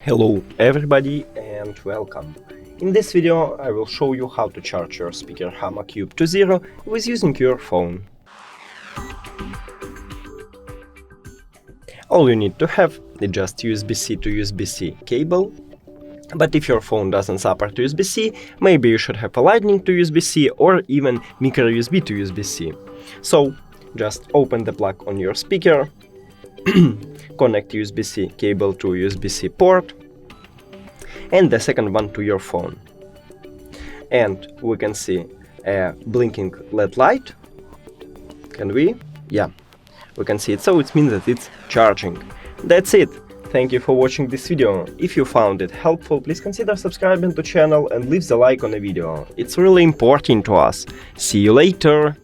Hello everybody and welcome. In this video I will show you how to charge your speaker Hama Cube to zero with using your phone. All you need to have is just USB-C to USB-C cable, but if your phone doesn't support USB-C, maybe you should have a Lightning to USB-C or even micro USB to USB-C. So just open the plug on your speaker, connect USB-C cable to USB-C port and the second one to your phone. And we can see a blinking LED light. Can we? Yeah, we can see it, so it means that it's charging. That's it. Thank you for watching this video. If you found it helpful, please consider subscribing to the channel and leave the like on the video. It's really important to us. See you later!